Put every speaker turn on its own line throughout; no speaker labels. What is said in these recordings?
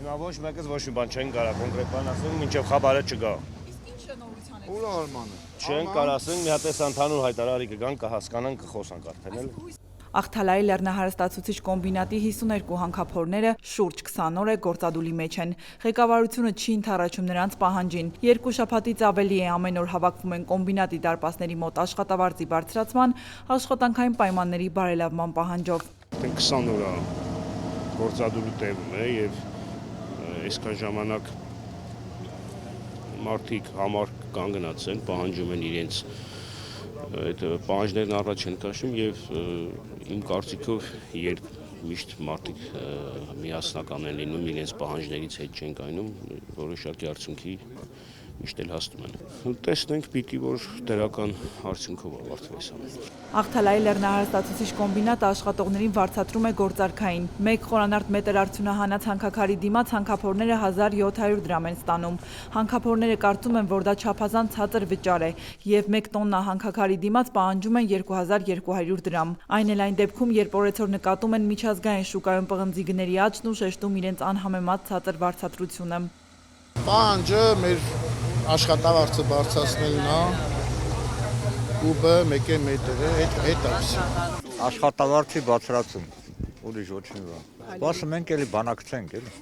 Հիմա ոչ մեկս ոչ մի բան չեն կարա կոնկրետ բան ասենք, մինչև խաբարը չգա։
Իսկ ինչ նորության եք։
Ուր Արմանը։
Չեն կարա ասենք, մի հատ էս ընդհանուր հայտարարի կգան, կհասկանան, կխոսանք արդեն էլ։
Աղթալայի լեռնահարստացուցիչ կոմբինատի 52 հանքափորները շուրջ 20 օր է գործադուլի մեջ են։ Ղեկավարությունը չի ընդառաջում նրանց պահանջին։ 2 շաբաթից ավելի է ամեն օր հավաքվում են կոմբինատի դարպասների մոտ աշխատավարձի բարձրացման, աշխատանքային պայմանների բարելավման պահանջով։
20 օր գործադուլի տևում է եւ այսքան ժամանակ մարդիկ համար կանգնած են, պահանջում են իրենց այդ պահանջներն առաջ են քաշում եւ իմ կարծիքով երբ միշտ մարդիկ միասնական են լինում, իրենց պահանջներից հետ չեն կայնում, որոշակի արդյունքի միշտ էլ հասնում են։ Տեսնենք, պիտի որ դրական արդյունքով ավարտվի սա։
Աղթալայի լեռնահարստացուցիչ կոմբինատը աշխատողներին վարձատրում է գործարքային։ 1 խորանարդ մետր արդյունահանած հանքաքարի դիմաց հանքափորները 1700 դրամ են ստանում։ Հանքափորները կարծում են, որ դա չափազանց ցածր վճար է եւ 1 տոննա հանքաքարի դիմաց պահանջում են 2200 դրամ։ Այն էլ այն դեպքում, երբ օրեցօր նկատում են միջազգային շուկայում պղնձի գների աճն ու շեշտում իրենց անհամեմատ ցածր վարձատրությունը։
Պահանջը մեր աշխատավարձը բարձրացնելն է, կուբը 1 մետր է, այդ այստի։
Աշխատավարձի բարձրացում, ուրիշ ոչ մի բան։ Բասը մենք էլի բանակցենք, էլի։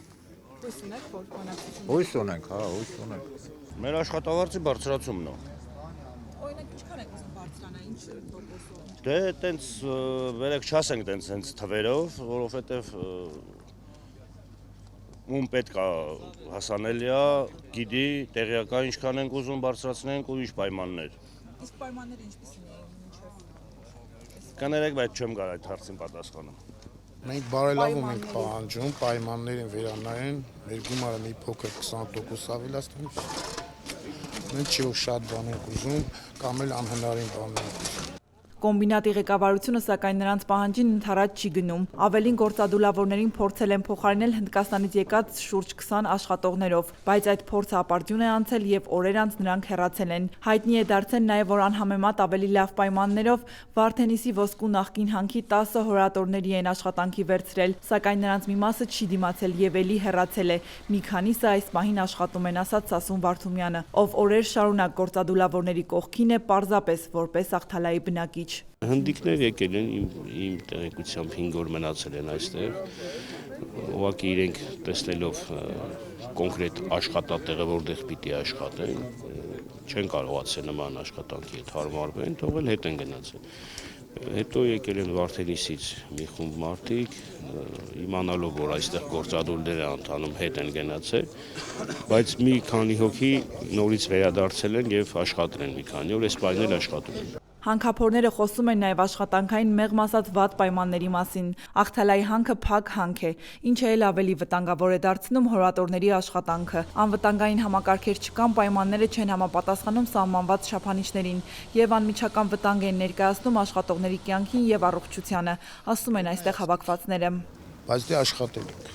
Հույս ունեք, որ բանակցություն։
Հույս ունենք, հա, հույս ունենք։
Մեր աշխատավարձի բարձրացումն է։
Օրինակ ինչքան եք ուզում բարձրանա, ինչ տոկոսով։
Դե այտենց վերեք չասենք այտենց թվերով, որովհետև ում պետք է հասանելի է, գիտի, տեղյակա ինչքան ենք ուզում բարձրացնենք ու ինչ պայմաններ։
Իսկ պայմանները ինչպիսին էին մինչև։
Կներեք, բայց չեմ կարող այդ հարցին պատասխանել։
Մենք բարելավում ենք պահանջում, պայմաններին վերանայեն, մեր գումարը մի փոքր 20% ավելացնենք։ Մենք չի որ շատ բան ենք ուզում, կամ էլ անհնարին բան ենք ուզում։
Կոմբինատի ղեկավարությունը սակայն նրանց պահանջին ընդառաջ չի գնում։ Ավելին գործադուլավորներին փորձել են փոխարինել Հնդկաստանից եկած շուրջ 20 աշխատողներով, բայց այդ փորձը ապարդյուն է անցել եւ օրեր անց նրանք հեռացել են։ Հայտնի է դարձել նաեւ, որ անհամեմատ ավելի լավ պայմաններով Վարդենիսի ոսկու նախկին հանքի 10 հորատորների են աշխատանքի վերցրել, սակայն նրանց մի մասը չի դիմացել եւ էլի հեռացել է։ Մի քանիսը այս պահին աշխատում են, ասաց Սասուն Վարդումյանը, ով օրեր շարունակ գործադուլավորների կողքին է պարզապես որպես Աղթալայի բնակիչ։
Հնդիկներ եկել են իմ տեղեկությամբ 5 օր մնացել են այստեղ, ուղղակի իրենք տեսնելով կոնկրետ աշխատատեղը, որտեղ պիտի աշխատեն, չեն կարողացել նման աշխատանքի հետ հարմարվեն, թողել հետ են գնացել։ Հետո եկել են Վարդենիսից մի խումբ մարդիկ, իմանալով, որ այստեղ գործադուլներ է ընթանում, հետ են գնացել, բայց մի քանի հոգի նորից վերադարձել են եւ աշխատել են մի քանի օր, այս պայմաններն էլ աշխատում են։
Հանքափորները խոսում են նաև աշխատանքային մեղմ ասած վատ պայմանների մասին։ Աղթալայի հանքը փակ հանք է, ինչը էլ ավելի վտանգավոր է դարձնում հորատորների աշխատանքը։ Անվտանգային համակարգեր չկան, պայմանները չեն համապատասխանում սահմանված չափանիշներին եւ անմիջական վտանգ են ներկայացնում աշխատողների կյանքին եւ առողջությանը, ասում են այստեղ հավաքվածները։
Բայց դե աշխատել ենք։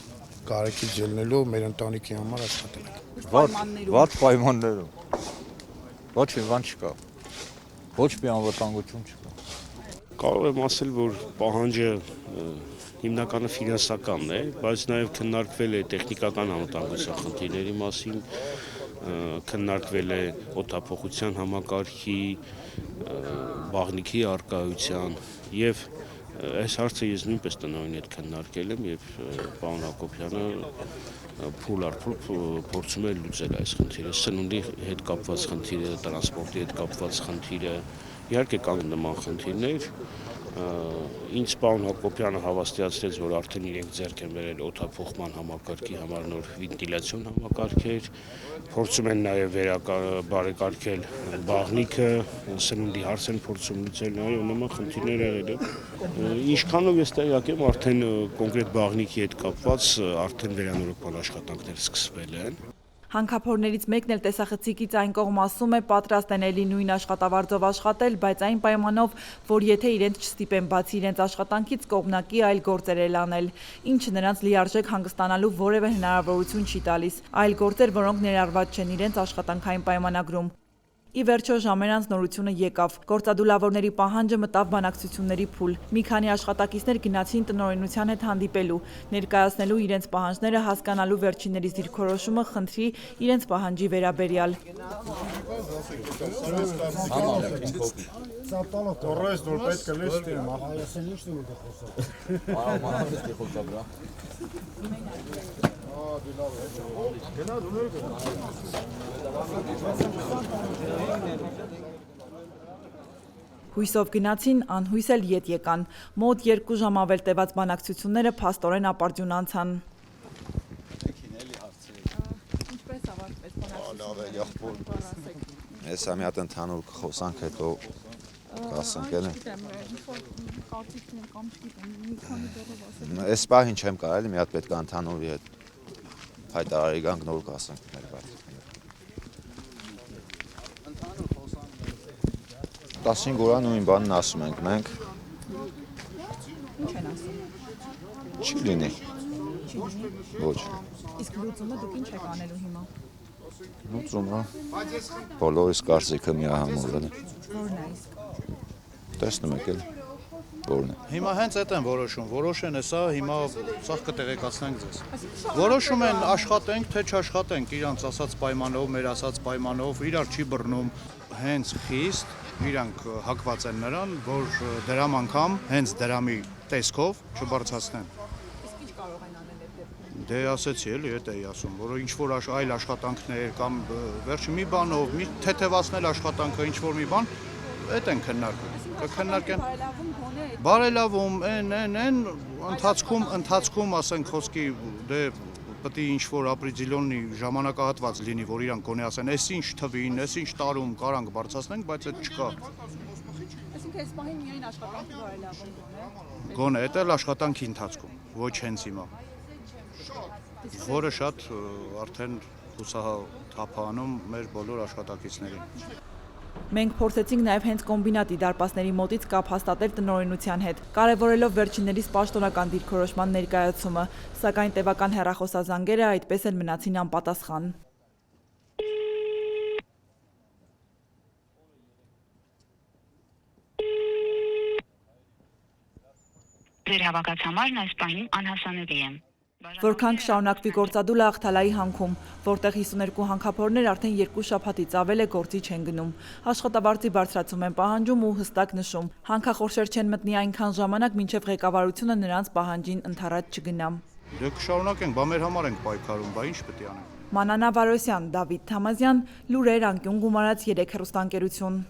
Կարեկից ելնելով մեր ընտանիքի համար աշխատել ենք։
Վատ պայմաններում։ Ոչ մի բան չկա։ Ոչ մի անվտանգություն չկա։
Կարող եմ ասել, որ պահանջը հիմնականը ֆինանսականն է, բայց նաև քննարկվել է տեխնիկական անվտանգության խնդիրների մասին, քննարկվել է օդափոխության համակարգի, բաղնիքի առկայության եւ այս հարցը ես նույնպես տնօրենի հետ քննարկել եմ եւ պարոն Հակոբյանը փուլ առ փուլ փորձում է լուծել այս խնդիրը, սնունդի հետ կապված խնդիրը, տրանսպորտի հետ կապված խնդիրը, իհարկե կան նման խնդիրներ, ինձ պարոն Հակոբյանը հավաստիացրեց, որ արդեն իրենք ձեռք են բերել օդափոխման համակարգի համար նոր վենտիլյացիոն համակարգեր, փորձում են նաև բարեկարգել բաղնիքը, սնունդի հարց են փորձում լուծել, այո, նման խնդիրներ եղել են։ Ինչքանով ես տեղյակ եմ, արդեն կոնկրետ բաղնիքի հետ կապված արդեն վերանորոգման աշխատանքներ սկսվել են։
Հանքափորներից մեկն էլ տեսախցիկից այն կողմ ասում է պատրաստ են էլի նույն աշխատավարձով աշխատել, բայց այն պայմանով, որ եթե իրենց չստիպեն բացի իրենց աշխատանքից կողմնակի այլ գործեր էլ անել, ինչը նրանց լիարժեք հանգստանալու որևէ հնարավորություն չի տալիս, այլ գործեր, որոնք ներառված չեն իրենց աշխատանքային պայմանագրում։ Ի վերջո ժամեր անց նորությունը եկավ։ Գործադուլավորների պահանջը մտավ բանակցությունների փուլ։ Մի քանի աշխատակիցներ գնացին տնօրինության հետ հանդիպելու, ներկայացնելու իրենց պահանջները, հասկանալու վերջիններիս դիրքորոշումը, խնդրի իրենց պահանջի վերաբերյալ։ Հույսով գնացին, անհույս էլ ետ եկան։ Մոտ 2 ժամ ավել տևած բանակցությունները փաստորեն ապարդյուն անցան։
Ես մի հատ ընդհանուր խոսանք հետո կասենք էլի։ Այս պահին չեմ կարող էլի, մի հատ պետք է ընդհանուրի հետ հայտարարի գանք նոր կասենք մեր բարձ։ 15 օրա նույն բանն ասում ենք մենք։
Ինչ են ասում։
Չի լինի։ Ոչ։
Իսկ լուծումը դուք ինչ եք անելու հիմա։
Լուծումը բոլորիս կարծիքը միահամուռ է։
Որն է իսկ։
Տեսնում եք էլի։ Որն է։
Հիմա հենց այդ են որոշեն հեսա, հիմա սաղ կտեղեկացնենք ձեզ։ Որոշում են աշխատենք, թե չաշխատենք, իրանց ասած պայմանով, մեր ասած պայմանով, իրար չի բռնում, հենց խիստ իրանք հակված են նրան, որ դրամ անգամ հենց դրամի տեսքով չբարձրացնեն։
Իսկ ինչ կարող են անել այդ դեպքում։
Դե ասեցի էլի, էդ էի ասում, որ ինչ որ այլ աշխատանքներ կամ վերջի մի բանով, մի թեթևացնել աշխատանքը, ինչ որ մի բան, այդ են քննարկում։ Կքննարկեն բարելավում, ընթացքում ասենք խոսքի դե պետք է ինչ որ ապրիլյոնի ժամանակահատված լինի, որ իրանք գոնե ասեն, այս ինչ թվին, այս ինչ տարում կարանք բարձրացնենք, բայց այդ չկա։
Այսինքն այս պահին միայն աշխատանքի բարելավում գոնե։
Գոնե դա էլ աշխատանքի ընթացքում, ոչ հենց հիմա։ Որը շատ արդեն հուսահատանում մեր բոլոր աշխատակիցներին։
Մենք փորձեցինք նաև հենց կոմբինատի դարպասների մոտից կապ հաստատել տնօրինության հետ, կարևորելով վերջիններիս պաշտոնական դիրքորոշման ներկայացումը, սակայն տևական հեռախոսազանգերը այդպես էլ մնացին անպատասխան։
Ձեր հավաքած այս պահին անհասանելի է։
Որքան կշարունակվի գործադուլը Աղթալայի հանքում, որտեղ 52 հանքափորներ արդեն 2 շաբաթից ավել է գործի չեն գնում։ Աշխատավարձի բարձրացում են պահանջում ու հստակ նշում։ Հանքախորշեր չեն մտնի այնքան ժամանակ, մինչև ղեկավարությունը նրանց պահանջին ընդառաջ չգնա։
Դե կշարունակենք, բա մեր համար ենք պայքարում, բա ինչ պետք է անենք։
Մանանա Վարոսյան, Դավիթ Թամազյան, լուրեր անկյուն գումարած 3 հեռուստաընկերություն։